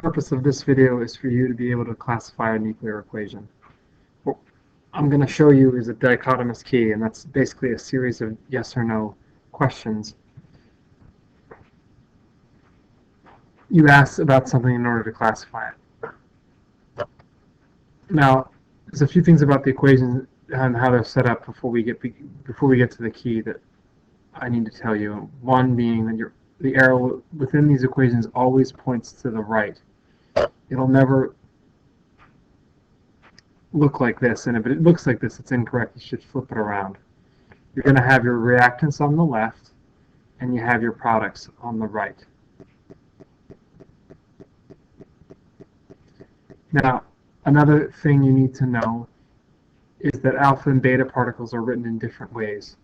purpose of this video is for you to be able to classify a nuclear equation. What I'm going to show you is a dichotomous key, and that's basically a series of yes or no questions. You ask about something in order to classify it. Now, there's a few things about the equations and how they're set up before we get to the key that I need to tell you. One being that the arrow within these equations always points to the right. It'll never look like this, and if it looks like this, it's incorrect. You should flip it around. You're going to have your reactants on the left, and you have your products on the right. Now, another thing you need to know is that alpha and beta particles are written in different ways.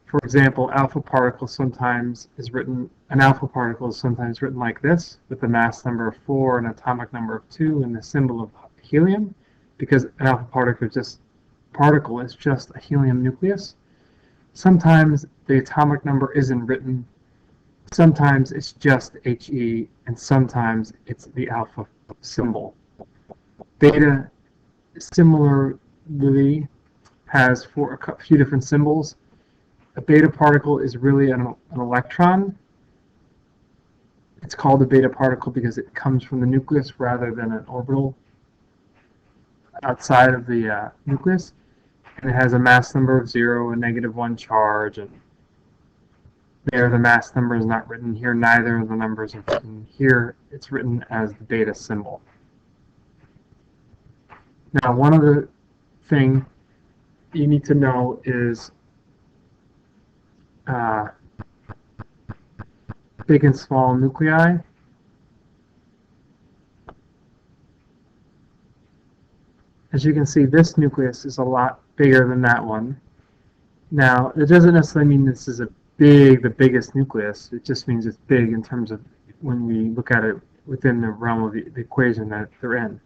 For example, an alpha particle is sometimes written like this, with a mass number of 4, an atomic number of 2, and the symbol of helium, because an alpha particle is just a helium nucleus. Sometimes the atomic number isn't written. Sometimes it's just He, and sometimes it's the alpha symbol. Beta similarly has a few different symbols. A beta particle is really an electron. It's called a beta particle because it comes from the nucleus rather than an orbital outside of the nucleus. And it has a mass number of 0, a -1 charge, and there the mass number is not written here. Neither of the numbers are written here. It's written as the beta symbol. Now, one other thing you need to know is big and small nuclei. As you can see, this nucleus is a lot bigger than that one. Now, it doesn't necessarily mean this is the biggest nucleus. It just means it's big in terms of when we look at it within the realm of the equation that they're in.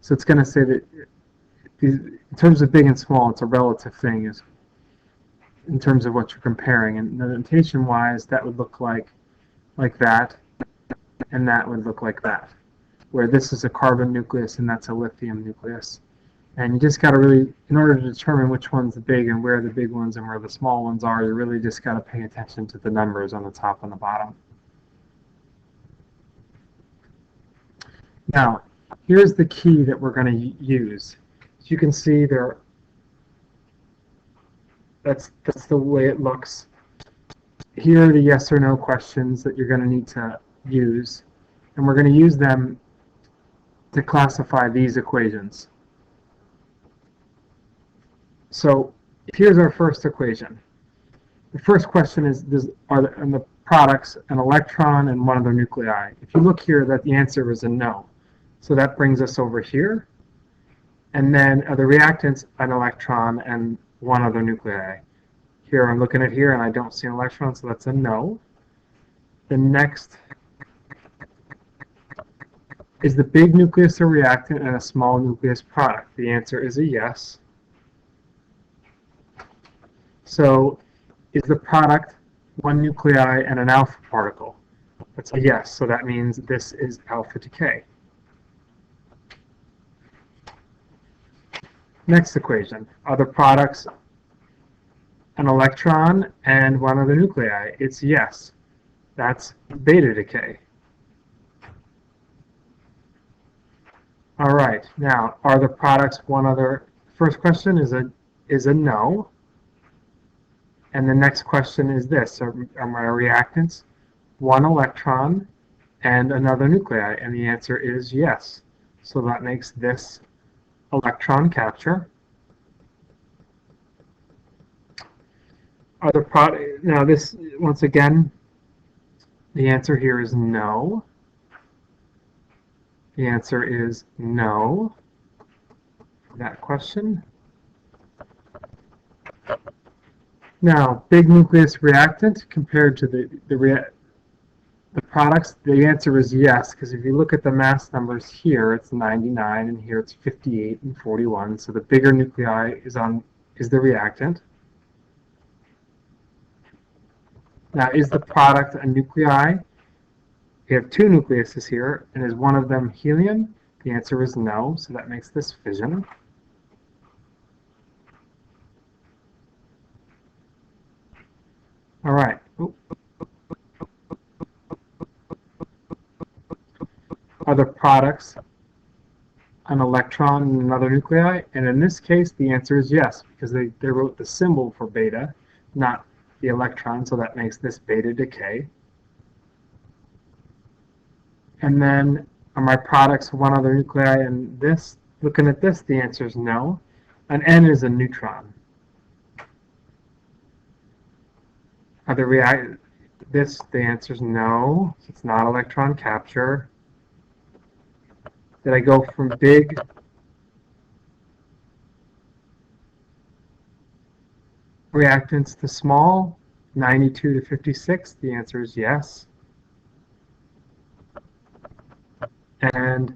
So it's going to say that in terms of big and small, it's a relative thing in terms of what you're comparing. And notation-wise, that would look like that, and that would look like that, where this is a carbon nucleus and that's a lithium nucleus. And you just got to really, in order to determine which one's the big and where the big ones and where the small ones are, you really just got to pay attention to the numbers on the top and the bottom. Now, here's the key that we're going to use. As you can see, that's the way it looks. Here are the yes or no questions that you're going to need to use, and we're going to use them to classify these equations. So here's our first equation. The first question is, are the products an electron and one of their nuclei? If you look here, that the answer is a no. So that brings us over here. And then are the reactants an electron and one of their nuclei? Here I'm looking at here and I don't see an electron, so that's a no. The next is the big nucleus a reactant and a small nucleus product? The answer is a yes. So is the product one nuclei and an alpha particle? That's a yes, so that means this is alpha decay. Next equation, are the products an electron and one of the nuclei? It's yes. That's beta decay. All right, now, are the products one other? First question is a no. And the next question is this, are my reactants one electron and another nuclei? And the answer is yes. So that makes this electron capture. Are the product, now this, once again, the answer here is no. The answer is no for that question. Now, big nucleus reactant compared to the products, the answer is yes, because if you look at the mass numbers here, it's 99, and here it's 58 and 41. So the bigger nuclei is the reactant. Now, is the product a nuclei? We have two nucleuses here, and is one of them helium? The answer is no, so that makes this fission. All right. Are the products an electron and another nuclei? And in this case, the answer is yes, because they wrote the symbol for beta, not the electron, so that makes this beta decay. And then are my products one other nuclei? And this, looking at this, the answer is no. An N is a neutron. Are the the answer is no. It's not electron capture. Did I go from big reactants to small, 92 to 56? The answer is yes. And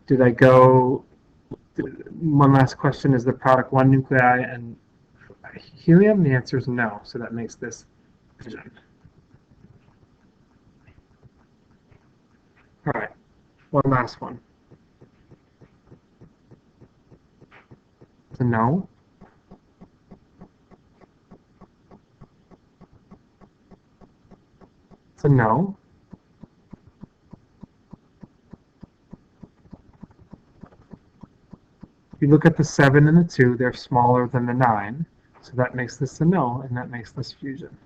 did I go, one last question, is the product one nuclei and helium? The answer is no, so that makes this fission. All right, one last one. It's a no. It's a no. If you look at the 7 and the 2, they're smaller than the 9, so that makes this a no, and that makes this fusion.